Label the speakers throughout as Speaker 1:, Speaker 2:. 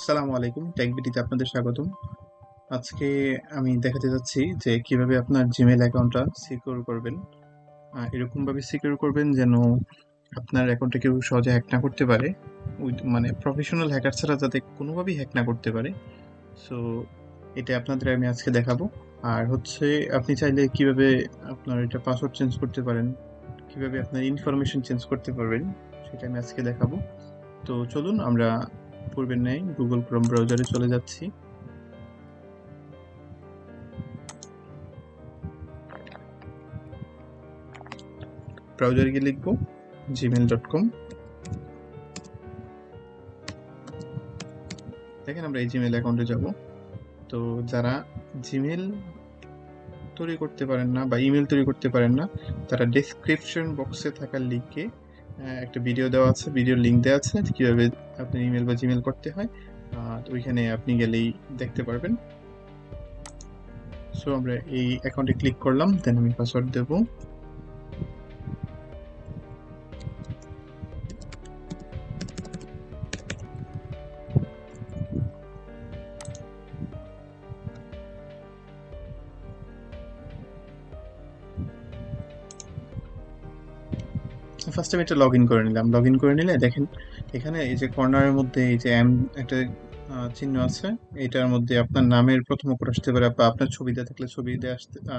Speaker 1: আসসালামু আলাইকুম, টেকবিটিতে আপনাদের স্বাগতম। আজকে আমি দেখাতে যাচ্ছি যে কিভাবে আপনার জিমেল অ্যাকাউন্টটা সিকিউর করবেন। এরকমভাবে সিকিউর করবেন যেন আপনার অ্যাকাউন্টটা কেউ সহজে হ্যাক না করতে পারে, মানে প্রফেশনাল হ্যাকার ছাড়া যাতে কোনোভাবেই হ্যাক না করতে পারে। সো এটা আপনাদের আমি আজকে দেখাবো। আর হচ্ছে আপনি চাইলে কিভাবে আপনার এটা পাসওয়ার্ড চেঞ্জ করতে পারেন, কিভাবে আপনার ইনফরমেশন চেঞ্জ করতে পারবেন, সেটা আমি আজকে দেখাবো। তো চলুন আমরা পূর্বের ন্যায় গুগল ক্রোম ব্রাউজারে চলে যাচ্ছি। ব্রাউজারে গিয়ে লিখবো gmail.com। দেখেন আমরা এই জিমেল অ্যাকাউন্টে যাব। তো যারা জিমেল তৈরি করতে পারেন না বা ইমেল তৈরি করতে পারেন না, তারা ডেসক্রিপশন বক্সে থাকা লিঙ্কে একটা ভিডিও দেওয়া আছে, ভিডিওর লিঙ্ক দেওয়া আছে কিভাবে আপনি ইমেল বা জিমেল করতে হয়। তো ওইখানে আপনি গেলেই দেখতে পারবেন। সো আমরা এই অ্যাকাউন্টে ক্লিক করলাম, দেন আমি পাসওয়ার্ড দেবো। ফার্স্ট আমি এটা লগ ইন করে নিলাম। লগ ইন করে নিলে দেখেন এখানে এই যে কর্নারের মধ্যে এই যে একটা চিহ্ন আছে, এটার মধ্যে আপনার নামের প্রথম অক্ষর আসতে পারে বা আপনার ছবি দেওয়া থাকলে ছবি দিয়ে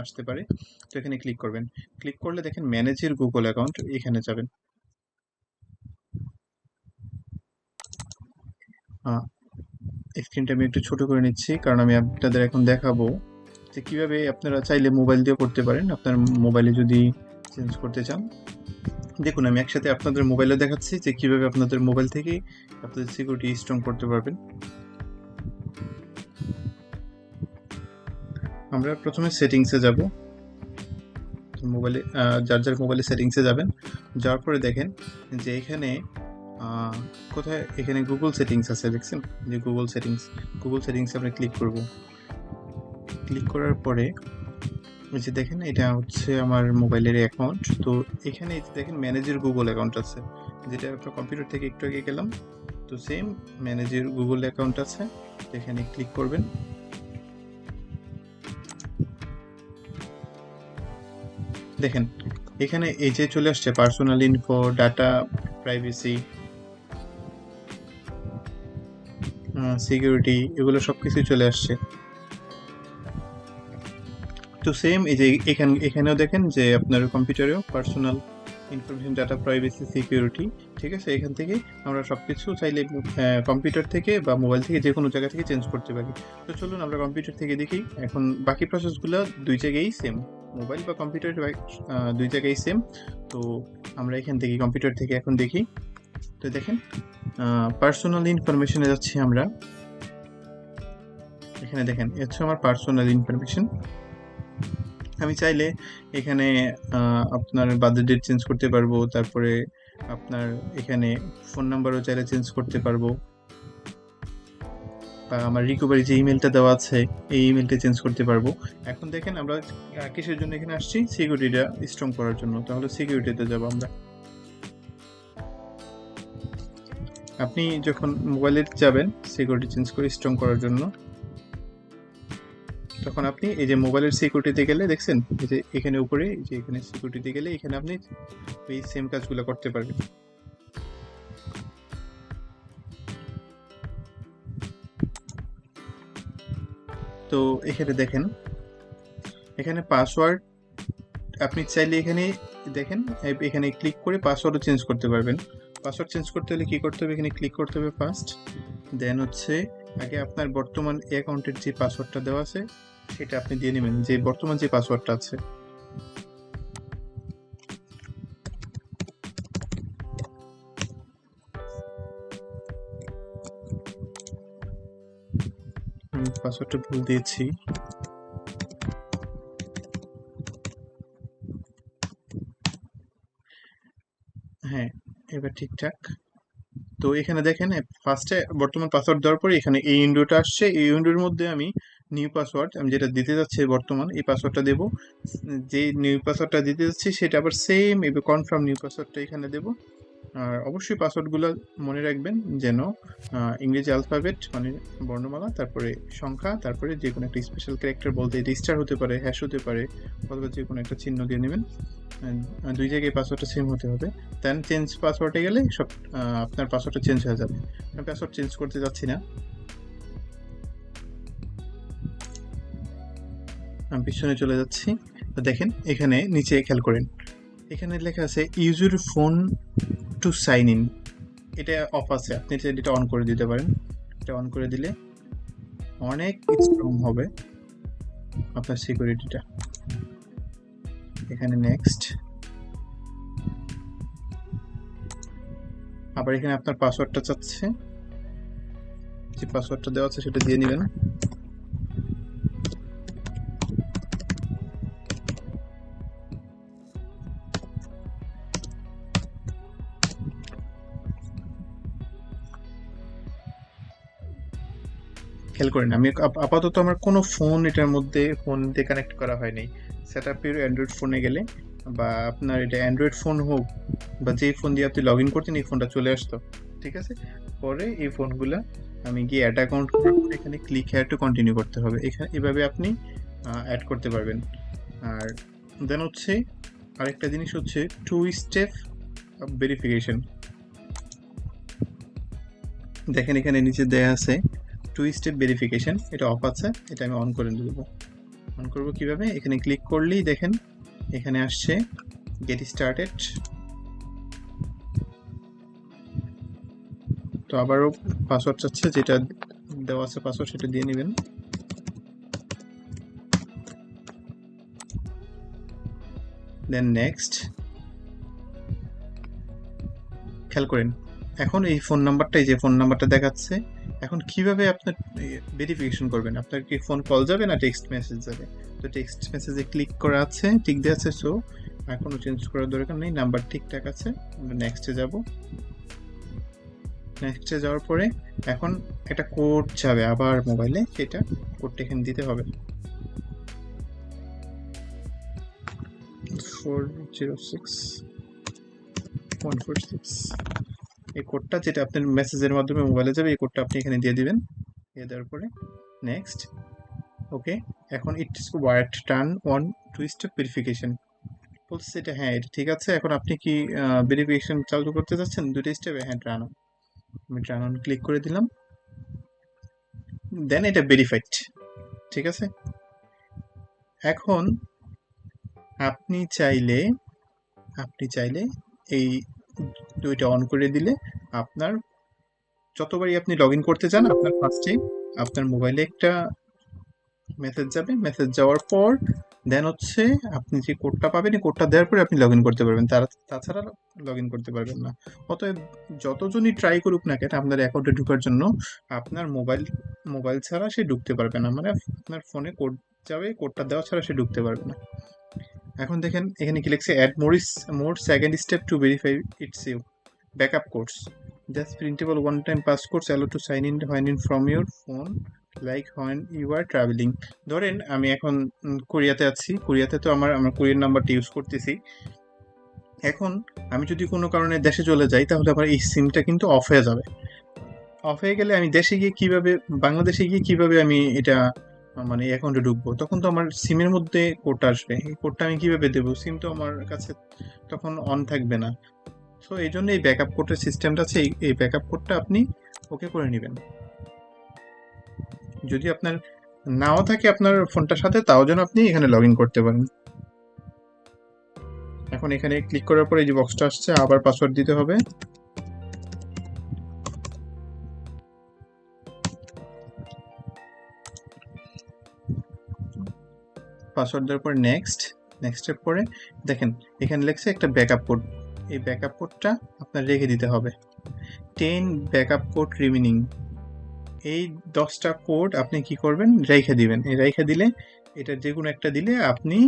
Speaker 1: আসতে পারে। তো এখানে ক্লিক করবেন। ক্লিক করলে দেখেন ম্যানেজ ইউর গুগল অ্যাকাউন্ট, এখানে যাবেন। স্ক্রিনটা আমি একটু ছোট করে নিচ্ছি কারণ আমি আপনাদের এখন দেখাবো যে কিভাবে আপনারা চাইলে মোবাইল দিয়ে করতে পারেন আপনার মোবাইলে যদি চেঞ্জ করতে চান। দেখুন আমি একসাথে আপনাদের মোবাইলে দেখাচ্ছি যে কিভাবে আপনাদের মোবাইল থেকে আপনাদের সিকিউরিটি স্ট্রং করতে পারবেন। আমরা প্রথমে সেটিংসে যাব। মোবাইলে যার যার মোবাইলে সেটিংসে যাবেন, যাওয়ার পরে দেখেন যে এখানে কোথায় এখানে গুগল সেটিংস আছে, দেখছেন যে গুগল সেটিংসে আমরা ক্লিক করব। ক্লিক করার পরে এই যে দেখেন এটা হচ্ছে আমার মোবাইলের অ্যাকাউন্ট। তো এখানে এই যে দেখেন ম্যানেজের গুগল অ্যাকাউন্ট আছে, যেটা আপনার কম্পিউটার থেকে একটু আগে গেলাম। তো সেম ম্যানেজের গুগল অ্যাকাউন্ট আছে, এখানে ক্লিক করবেন। দেখেন এখানে এই যে চলে আসছে personal info, data, privacy, security, এগুলো সবকিছু চলে আসছে। তো সেম এই যে এখানেও দেখেন যে আপনার কম্পিউটারেও personal information, data, privacy, security, ঠিক আছে। এখান থেকে আমরা সবকিছু চাইলে কম্পিউটার থেকে বা মোবাইল থেকে যে কোনো জায়গা থেকে চেঞ্জ করতে পারি। তো চলুন আমরা কম্পিউটার থেকে দেখি। এখন বাকি প্রসেসগুলো দুই জায়গায় সেম, মোবাইল বা কম্পিউটার দুই জায়গায় সেম। তো আমরা এখান থেকে কম্পিউটার থেকে এখন দেখি। তো দেখেন পার্সোনাল ইনফরমেশনে যাচ্ছি আমরা। এখানে দেখেন হচ্ছে আমার পার্সোনাল ইনফরমেশন। আমি চাইলে এখানে আপনার বার্থডে ডেট চেঞ্জ করতে পারবো, তারপরে আপনার এখানে ফোন নাম্বারও চাইলে চেঞ্জ করতে পারবো, বা আমার রিকভারি যে ইমেলটা দেওয়া আছে এই ইমেলটা চেঞ্জ করতে পারবো। এখন দেখেন আমরা কিসের জন্য এখানে আসছি, সিকিউরিটিটা স্ট্রং করার জন্য। তাহলে সিকিউরিটিতে যাবো আমরা। আপনি যখন মোবাইলে যাবেন সিকিউরিটি চেঞ্জ করে স্ট্রং করার জন্য, তখন আপনি এই যে মোবাইলের সিকিউরিটিতে গেলে দেখছেন এই যে এখানে উপরে এই যে এখানে সিকিউরিটিতে গেলে এখানে আপনি এই সেম কাজগুলো করতে পারবেন। তো এখানে দেখেন এখানে পাসওয়ার্ড, আপনি চাইলে এখানে দেখেন এখানে ক্লিক করে পাসওয়ার্ডও চেঞ্জ করতে পারবেন। পাসওয়ার্ড চেঞ্জ করতে হলে কি করতে হবে, এখানে ক্লিক করতে হবে ফার্স্ট, দেন হচ্ছে আগে আপনার বর্তমান অ্যাকাউন্টের যে পাসওয়ার্ডটা দেওয়া আছে সেটা আপনি দিয়ে নেবেন, যে বর্তমান যে পাসওয়ার্ডটা আছে। আমি পাসওয়ার্ডটা ভুল দিয়েছি। হ্যাঁ, এবার ঠিকঠাক। তো এখানে দেখেন ফার্স্টে বর্তমান পাসওয়ার্ড দেওয়ার পরে এখানে এই উইন্ডোটা আসছে। এই উইন্ডোর মধ্যে আমি নিউ পাসওয়ার্ড, আমি যেটা দিতে যাচ্ছি বর্তমান এই পাসওয়ার্ডটা দেব। যে নিউ পাসওয়ার্ডটা দিতে যাচ্ছি সেটা আবার সেম এই কনফার্ম নিউ পাসওয়ার্ডটা এখানে দেব। আর অবশ্যই পাসওয়ার্ডগুলো মনে রাখবেন যেন ইংরেজি অ্যালফাবেট মানে বর্ণমালা, তারপরে সংখ্যা, তারপরে যে কোনো একটা স্পেশাল ক্যারেক্টার বলতে এটা স্টার হতে পারে, হ্যাশ হতে পারে, অথবা যে কোনো একটা চিহ্ন দিয়ে নেবেন। দুই জায়গায় পাসওয়ার্ডটা সেম হতে হবে। দেন চেঞ্জ পাসওয়ার্ডে গেলে সব আপনার পাসওয়ার্ডটা চেঞ্জ হয়ে যাবে। আমি পাসওয়ার্ড চেঞ্জ করতে যাচ্ছি না, আমি পিছনে চলে যাচ্ছি। তো দেখেন এখানে নিচে খেয়াল করেন, এখানে লেখা আছে use your phone to sign in. এটা অফ আছে, আপনি এটা অন করে দিতে পারেন। এটা অন করে দিলে অনেক স্ট্রং হবে আপনার সিকিউরিটিটা। এখানে নেক্সট, আবার এখানে আপনার পাসওয়ার্ডটা চাচ্ছে, যে পাসওয়ার্ডটা দেওয়া আছে সেটা দিয়ে নেবেন। খেয়াল করেন আমি আপাতত আমার কোনো ফোন এটার মধ্যে ফোন দিয়ে কানেক্ট করা হয়নি। সেট আপের অ্যান্ড্রয়েড ফোনে গেলে বা আপনার এটা অ্যান্ড্রয়েড ফোন হোক বা যে ফোন দিয়ে আপনি লগ ইন করতেন এই ফোনটা চলে আসতো, ঠিক আছে। পরে এই ফোনগুলা আমি গিয়ে অ্যাড অ্যাকাউন্ট এখানে ক্লিক হেয়ার টু কন্টিনিউ করতে হবে, এখানে এভাবে আপনি অ্যাড করতে পারবেন। আর দেন হচ্ছে আরেকটা জিনিস হচ্ছে টু স্টেপ ভেরিফিকেশন। দেখেন এখানে নিচে দেয়া আছে টু স্টেপ ভেরিফিকেশন, এটা অফ আছে, এটা আমি অন করে দেব। অন করব কিভাবে, এখানে ক্লিক করলেই দেখেন এখানে আসছে গেট স্টার্টেড। তো আবারও পাসওয়ার্ড চাচ্ছে, যেটা দেওয়া আছে পাসওয়ার্ড সেটা দিয়ে নেবেন। দেন নেক্সট, খেয়াল করেন এখন এই ফোন নাম্বারটাই যে ফোন নাম্বারটা দেখাচ্ছে, এখন কিভাবে আপনার ভেরিফিকেশন করবেন, আপনার কি ফোন কল যাবে না টেক্সট মেসেজ যাবে। তো টেক্সট মেসেজে ক্লিক করা আছে, টিক দেওয়া আছে, সো আর কোনো চেঞ্জ করার দরকার নেই, নাম্বার ঠিকঠাক আছে। নেক্সটে যাব, নেক্সটে যাওয়ার পরে এখন একটা কোড যাবে আবার মোবাইলে, সেটা কোডটা এখানে দিতে হবে 406146। এই কোডটা যেটা আপনার মেসেজের মাধ্যমে মোবাইলে যাবে, এই কোডটা আপনি এখানে দিয়ে দিবেন। দিয়ে দেওয়ার পরে নেক্সট, ওকে। এখন it's word turn on two step verification বলছে, এটা হ্যাঁ এটা ঠিক আছে। এখন আপনি কি ভেরিফিকেশন চালু করতে চাচ্ছেন দুটো স্টেপে? হ্যাঁ টার্ন অন, আমি টার্ন অন ক্লিক করে দিলাম। দেন এটা ভেরিফাইড, ঠিক আছে। এখন আপনি চাইলে এই দুইটা অন করে দিলে আপনার যতবারই আপনি লগ ইন করতে চান আপনার ফার্স্টে আপনার মোবাইলে একটা মেসেজ যাবে, মেসেজ যাওয়ার পর দেন হচ্ছে আপনি যে কোডটা পাবেন এই কোডটা দেওয়ার পরে আপনি লগ ইন করতে পারবেন, তাছাড়া লগ ইন করতে পারবেন না। অতএব যতজনই ট্রাই করুক না কেন আপনার অ্যাকাউন্টে ঢোকার জন্য, আপনার মোবাইল ছাড়া সে ঢুকতে পারবে না, মানে আপনার ফোনে কোড যাবে, কোডটা দেওয়া ছাড়া সে ঢুকতে পারবে না। এখন দেখেন এখানে কি লিখছে, add more second step to verify it's you backup codes just printable one time passwords allow to sign in when in from your phone like when you are travelling. ধরেন আমি এখন কোরিয়াতে আছি, কোরিয়াতে তো আমার কোরিয়ার নাম্বারটা ইউজ করতেছি। এখন আমি যদি কোনো কারণে দেশে চলে যাই তাহলে আমার এই সিমটা কিন্তু অফ হয়ে যাবে। অফ হয়ে গেলে আমি দেশে গিয়ে কিভাবে, বাংলাদেশে গিয়ে কিভাবে আমি এটা মানে অ্যাকাউন্টে ঢুকবো? তখন তো আমার সিমের মধ্যে কোডটা আসবে, এই কোডটা আমি কিভাবে দেবো? সিম তো আমার কাছে তখন অন থাকবে না। সো এই জন্য এই ব্যাকআপ কোডের সিস্টেমটা আছে, এই ব্যাকআপ কোডটা আপনি ওকে করে নেবেন। যদি আপনার নাও থাকে আপনার ফোনটার সাথে, তাও যেন আপনি এখানে লগ ইন করতে পারেন। এখন এখানে ক্লিক করার পরে এই যে বক্সটা আসছে, আবার পাসওয়ার্ড দিতে হবে। পাসওয়ার্ড দেওয়ার পর নেক্সটের পরে দেখেন এখানে লেখছে একটা ব্যাকআপ কোড, এই ব্যাকআপ কোডটা আপনার রেখে দিতে হবে। 10 ব্যাকআপ কোড রিমেনিং, এই 10টা কোড আপনি কি করবেন, রেখে দিবেন। এই রেখে দিলে এটা যে কোনো একটা দিলে আপনি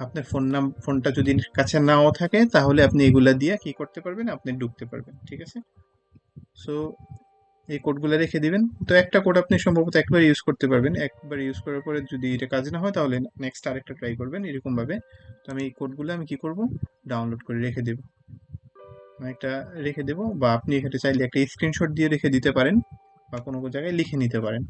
Speaker 1: আপনার ফোনটা যদি কাছে নাও থাকে তাহলে আপনি এগুলা দিয়ে কি করতে পারবেন, আপনি ঢুকতে পারবেন, ঠিক আছে। সো এই কোডগুলো রেখে দিবেন। তো একটা কোড আপনি সম্ভবত একবার ইউজ করতে পারবেন, একবার ইউজ করার পরে যদি এটা কাজ না হয় তাহলে নেক্সট আরেকটা ট্রাই করবেন এরকম ভাবে। তো আমি এই কোডগুলো আমি কি করব, ডাউনলোড করে রেখে দেব। একটা রেখে দেবো, বা আপনি এখানে চাইলে একটা স্ক্রিনশট দিয়ে রেখে দিতে পারেন, বা কোনো জায়গায় লিখে নিতে পারেন।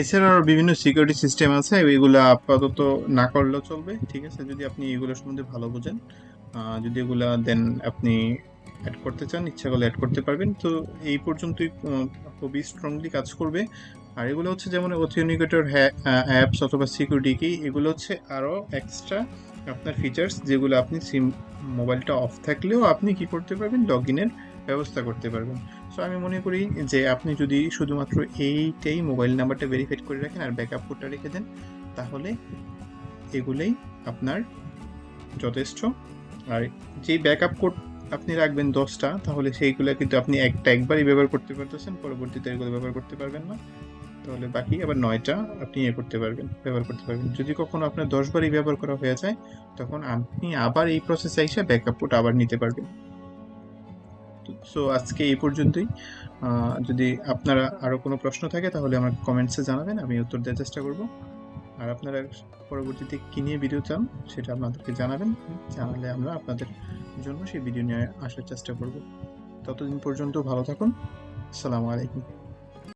Speaker 1: এছাড়াও বিভিন্ন সিকিউরিটি সিস্টেম আছে, এগুলো আপাতত না করলেও চলবে, ঠিক আছে, যদি আপনি এগুলো সম্বন্ধে ভালো বোঝেন। যদি এগুলা দেন আপনি অ্যাড করতে চান, ইচ্ছা করলে অ্যাড করতে পারবেন। তো এই পর্যন্তই খুবই স্ট্রংলি কাজ করবে। আর এগুলো হচ্ছে যেমন অথেন্টিকেটর অ্যাপস অথবা সিকিউরিটি কি, এগুলো হচ্ছে আরো এক্সট্রা আপনার ফিচার্স, যেগুলো আপনি সিম মোবাইলটা অফ থাকলেও আপনি কি করতে পারবেন, লগ ইনের ব্যবস্থা করতে পারবেন। সো আমি মনে করি যে আপনি যদি শুধুমাত্র এইটাই মোবাইল নাম্বারটা ভেরিফাইড করে রাখেন আর ব্যাকআপ কোডটা রেখে দেন, তাহলে এগুলোই আপনার যথেষ্ট। আর যেই ব্যাকআপ কোড আপনি রাখবেন 10টা, তাহলে সেইগুলো কিন্তু আপনি একবারই ব্যবহার করতে পারতেছেন, পরবর্তীতে এগুলো ব্যবহার করতে পারবেন না। তাহলে বাকি আবার 9টা আপনি ব্যবহার করতে পারবেন। যদি কখনো আপনার 10বারই ব্যবহার করা হয়ে যায়, তখন আপনি আবার এই প্রসেসে এসে ব্যাকআপ কোড আবার নিতে পারবেন। সো আজকে এই পর্যন্তই। যদি আপনারা আরো কোনো প্রশ্ন থাকে তাহলে আমার কমেন্টসে জানাবেন, আমি উত্তর দেওয়ার চেষ্টা করব। আর আপনারা পরবর্তীতে কি নিয়ে ভিডিও চান সেটা আপনাদেরকে জানাবেন, জানালে আমরা আপনাদের জন্য সেই ভিডিও নিয়ে আসার চেষ্টা করব। ততদিন পর্যন্ত ভালো থাকুন। আসসালামু আলাইকুম।